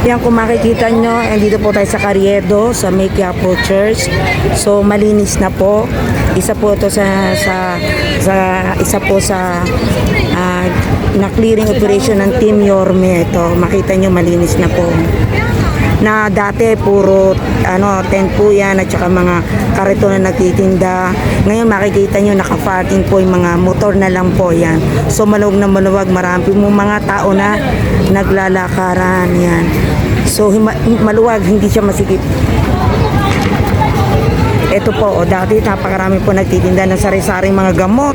Yan, kung makikita nyo, dito po tayo sa Carriedo, sa May Quiapo Church. So, malinis na po. Isa po ito na clearing operation ng Team Yorme. Ito, makita nyo, malinis na po. Na dati puro tent po yan at saka mga karito na nagtitinda. Ngayon makikita nyo naka-parking po yung mga motor na lang po yan. So maluwag na maluwag, marami mo mga tao na naglalakaran yan. So maluwag, hindi siya masikip. Ito po, dati napakarami po nagtitinda ng sari-saring mga gamot,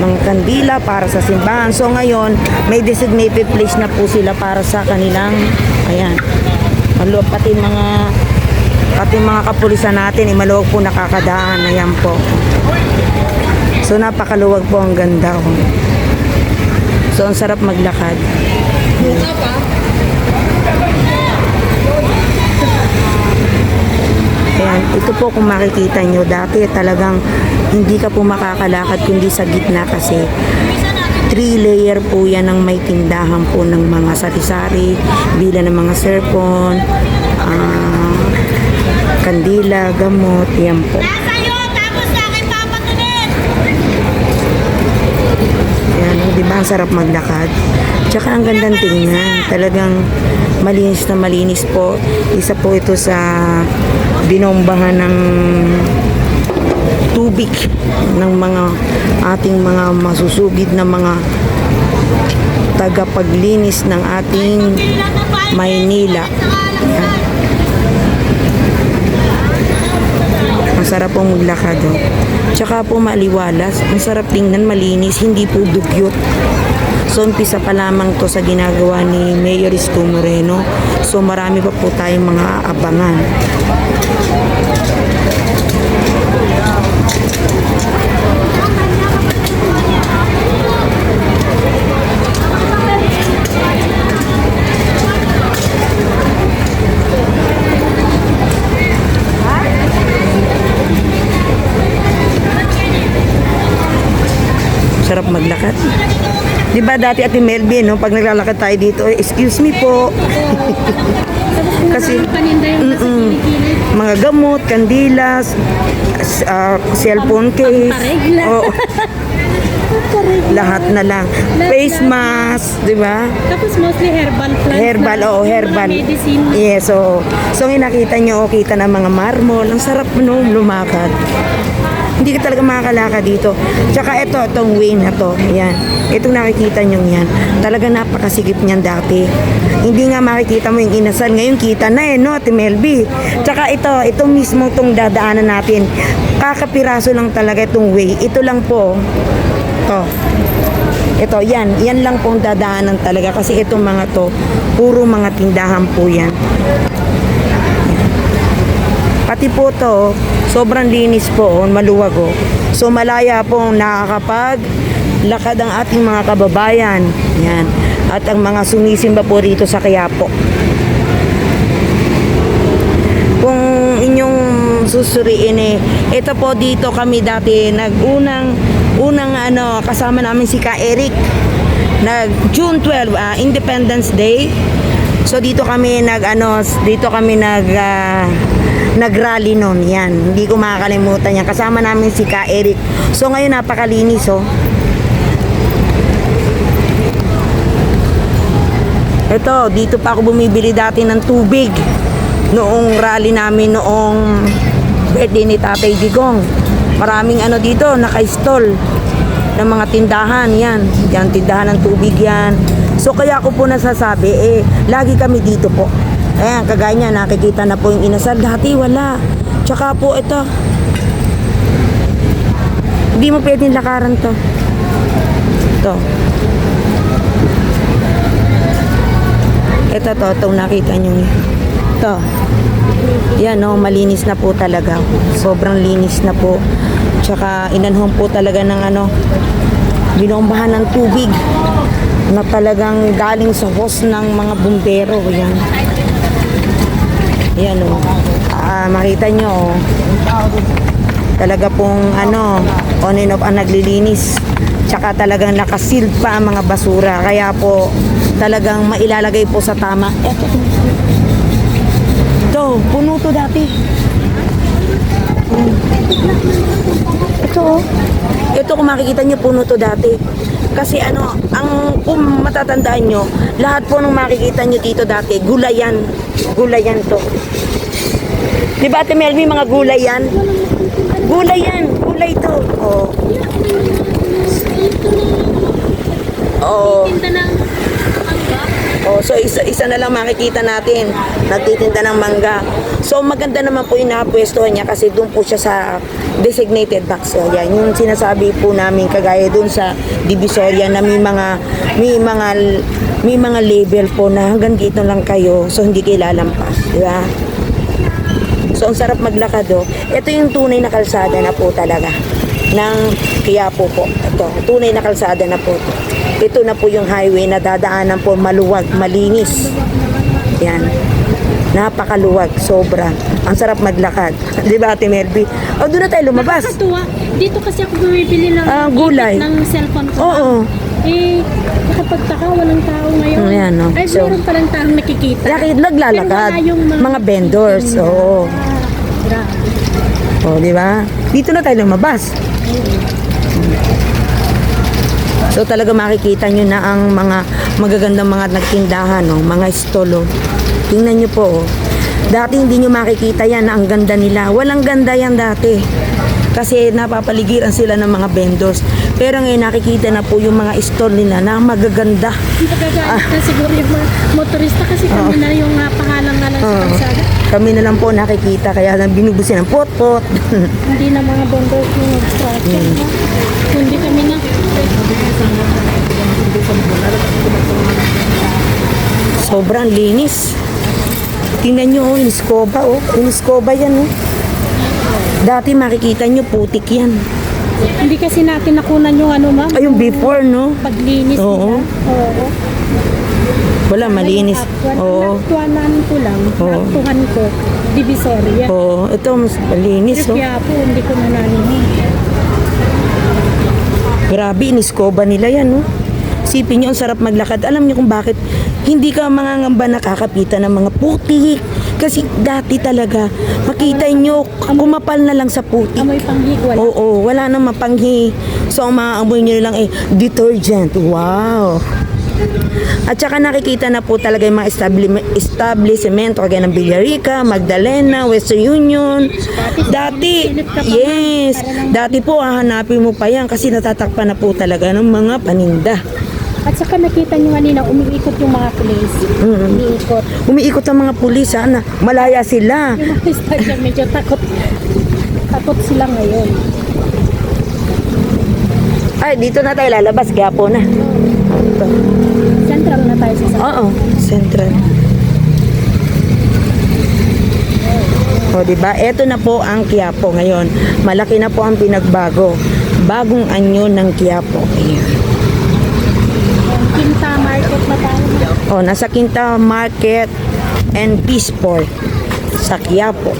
mga kandila para sa simbahan. So ngayon, may designated place na po sila para sa kanilang, ayan, pati mga kapulisan natin, maluwag po nakakadaan. Ayan po. So napakaluwag po, ang ganda. Oh. So ang sarap maglakad. Ayan, ito po kung makikita nyo, dati talagang hindi ka po makakalakad kundi sa gitna kasi 3-layer po yan ng may tindahan po ng mga sari-sari, bila ng mga cellphone, kandila, gamot, yan po. Ayan, di ba ang sarap maglakad? Tsaka ang gandang tingnan, talagang malinis na malinis po. Isa po ito sa binombahan ng tubig ng mga ating mga masusugid na mga tagapaglinis ng ating Maynila. Ayan. Masarap pong maglakad. Oh. Tsaka po maliwalas, masarap tingnan, malinis, hindi po dugyot. So umpisa pa lamang to sa ginagawa ni Mayor Isko Moreno. So marami pa po tayong mga abangan. Sarap maglakad. Di ba dati Ate Melvin, no, pag naglalakad tayo dito, excuse me po. Kasi mga gamot, kandilas, cellphone case, oh, lahat na lang. Face mask, di ba? Tapos mostly herbal plants. Herbal, oo, herbal. Medicine. Yes, so nakita nyo, kita ng mga marmol. Ang sarap, no, lumakad. Hindi ka talaga makakalakad dito. Tsaka itong way na to, ayan. Itong nakikita nyo yan. Talaga napakasigip niyan dati. Hindi nga makikita mo yung inasal. Ngayon kita na no, Ate Melby. Tsaka ito mismo itong dadaanan natin. Kakapiraso lang talaga itong way. Ito lang po. Ito, yan lang pong dadaanan talaga. Kasi itong mga to, puro mga tindahan po yan. Pati po to, sobrang linis po, maluwag oh. So malaya pong nakakapaglakad ang ating mga kababayan. Yan. At ang mga sumisimba po rito sa Quiapo. Kung inyong susuriin ito po dito kami dati unang kasama namin si Ka Eric. June 12, Independence Day. So dito kami nagrally noon, yan. Hindi ko makakalimutan yan. Kasama namin si Ka Eric. So ngayon napakalinis oh. Ito, dito pa ako bumibili dati ng tubig. Noong rally namin, noong birthday ni Tatay Digong. Maraming dito, naka-stall ng mga tindahan, yan. Yan, tindahan ng tubig yan. So kaya ko po nasasabi, lagi kami dito po. Ayan, kagaya niya, nakikita na po yung inasal. Dati wala. Tsaka po ito. Hindi mo pwedeng lakaran to. Ito. Itong nakita nyo. Ito. Yan, no, malinis na po talaga. Sobrang linis na po. Tsaka inanhon po talaga ng binombahan ng tubig na talagang galing sa hose ng mga bumbero. Yan. Yan o. Makita nyo o. Talaga pong on and off ang naglilinis. Tsaka talagang nakasealed pa ang mga basura. Kaya po talagang mailalagay po sa tama. Ito, puno to dati. Ito, oh. Ito kung makikita niyo, puno to dati. Kasi ano, kung matatandaan nyo, lahat po nung makikita nyo dito dati, gulayan. Gulayan to. Di ba, Ate Melby, mga gulay yan? Gulay yan. Gulay to. Oh. Oh. Tinda ng mangga. Oh, so isa na lang makikita natin, nagtitinda ng mangga. So maganda naman po yung nakapwestuhan niya kasi doon po siya sa designated box. So yan, yung sinasabi po namin kagaya doon sa Divisoria na may mga label po na hanggang dito lang kayo, so hindi kayo lalampas, di ba? So ang sarap maglakad oh. Ito yung tunay na kalsada na po talaga ng Quiapo po. Ito, tunay na kalsada na po. Ito na po yung highway na dadaanan po, maluwag, malinis. Yan. Napakaluwag, sobra. Ang sarap maglakad. Di ba, Ate Melby? O, doon na tayo lumabas. Nakakatuwa. Dito kasi ako bumibili ng gulay. ng cellphone ko. Oo. Eh, nakapagtaka, walang tao ngayon. Ayan, no? Ay, So, meron palang taong nakikita. Naglalakad. Pero wala yung Mga vendors. Oo. Grabe. O, di ba? Dito na tayo lumabas. So talaga makikita nyo na ang mga magagandang mga nagtindahan, no? Mga stall. Oh. Tingnan nyo po. Oh. Dati hindi nyo makikita yan na ang ganda nila. Walang ganda yan dati. Kasi napapaligiran sila ng mga vendors. Pero ngayon nakikita na po yung mga stall nila na magaganda. Magagalit na siguro yung mga motorista kasi kami na yung pangalang nga lang sa kalsada. Kami na lang po nakikita kaya lang binubusin ng pot-pot. Hindi na mga vendors yung mag-structure. Kundi kami na. Sobrang linis. Tingnan nyo, oh, iniskoba, oh. Iniskoba yan, oh. Dati makikita nyo, putik yan. Hindi kasi natin nakunan yung ano ma'am. Ay, yung before, no? Paglinis Oo. nila. Oo. Wala, malinis. Oo. Naaktuanan ko lang. Oo. Naaktuhan ko. Divisoria. Oo, ito, mas malinis, oh. Kaya po, hindi ko nananihin. Grabe, iniskoba nila yan, no? Sipin nyo, ang sarap maglakad. Alam nyo kung bakit hindi ka mangangamba nakakapitan ng mga putik. Kasi dati talaga, makita nyo, kumapal na lang sa putik. Amoy panghig, wala. Oo, wala nang mapanghi. So, ang maamoy nyo lang detergent. Wow! At saka nakikita na po talaga yung mga establishment kagaya ng Villarica, Magdalena, Western Union. Dati, yes, dati po hahanapin mo pa yan kasi natatakpan na po talaga ng mga paninda. At saka nakita nyo kanina, umiikot yung mga police. Umiikot. Umiikot ang mga pulis, sana malaya sila. Yung mga stadyan, medyo takot. Takot sila ngayon. Ay, dito na tayo lalabas, Quiapo na. Ito. Central na tayo sa Oo, Central. O, diba? Ito na po ang Quiapo ngayon. Malaki na po ang pinagbago. Bagong anyo ng Quiapo. Ayan. Quinta Market na tayo. O, nasa Quinta Market and Peaceport sa Quiapo.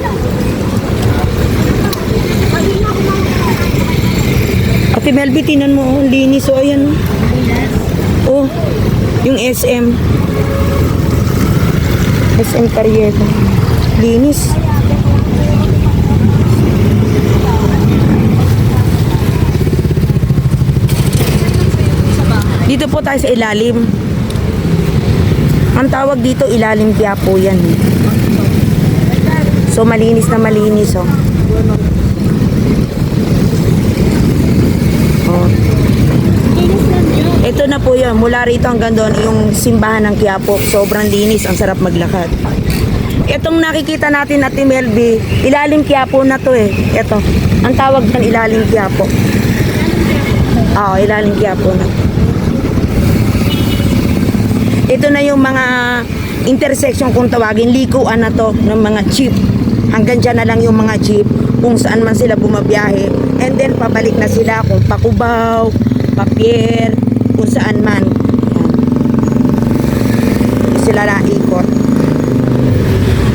Ate Melby, tinan mo, oh, linis. O, ayan. Oh, yung SM. SM Carrieta. Linis. Dito po tayo sa ilalim. Ang tawag dito, ilalim Quiapo yan. So, malinis na malinis, oh. Oh. Ito na po yun. Mula rito hanggang doon, yung simbahan ng Quiapo. Sobrang linis. Ang sarap maglakad. Itong nakikita natin at Melby, ilalim Quiapo na to eh. Ito. Ang tawag ng ilalim Quiapo. Oo, ilalim Quiapo na. Ito na yung mga intersection kung tawagin. Likuan na to ng mga jeep. Hanggang dyan na lang yung mga jeep kung saan man sila bumabiyahe. And then pabalik na sila kung Pakubaw, Papier, kung saan man. Yan. Sila na ikot.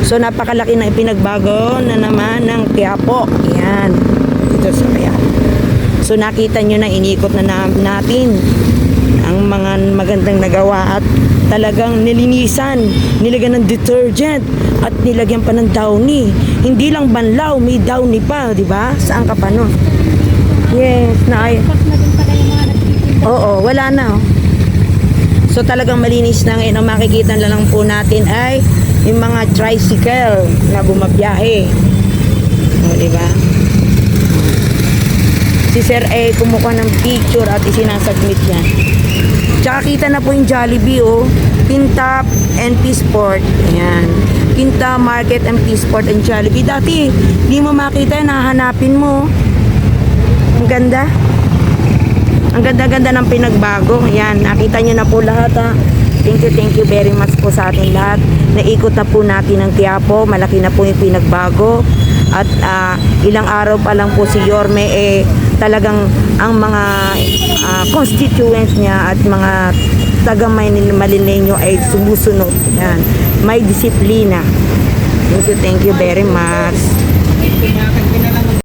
So napakalaki na ipinagbago na naman ng Quiapo. Yan. Ito sa Quiapo. So nakita nyo na, inikot na natin ang mga magandang nagawa at talagang nilinisan, nilagyan ng detergent at nilagyan pa ng downy. Hindi lang banlaw, may downy pa, di ba? Saan ka pa no? Yes, na ay. Tapos na din pala yung mga nagtitinda. Oo, wala na. Oh. So talagang malinis na ngayon. Ang makikita na lang po natin ay yung mga tricycle na bumabiyahe. O, di ba? Si Sir A kumukuha ng picture at isinasubmit niya. Tsaka kita na po yung Jollibee, oh. Quinta and P-Sport. Ayan. Quinta Market and P-Sport and Jollibee. Dati, di mo makita, nahanapin mo. Ang ganda. Ang ganda-ganda ng pinagbago. Ayan, nakita nyo na po lahat, ha. Thank you very much po sa ating lahat. Naikot na po natin ang Quiapo. Malaki na po yung pinagbago. At ilang araw pa lang po si Yorme, talagang ang mga constituents niya at mga taga-Malineño ay sumusunod. Yan. May disiplina. Thank you very much.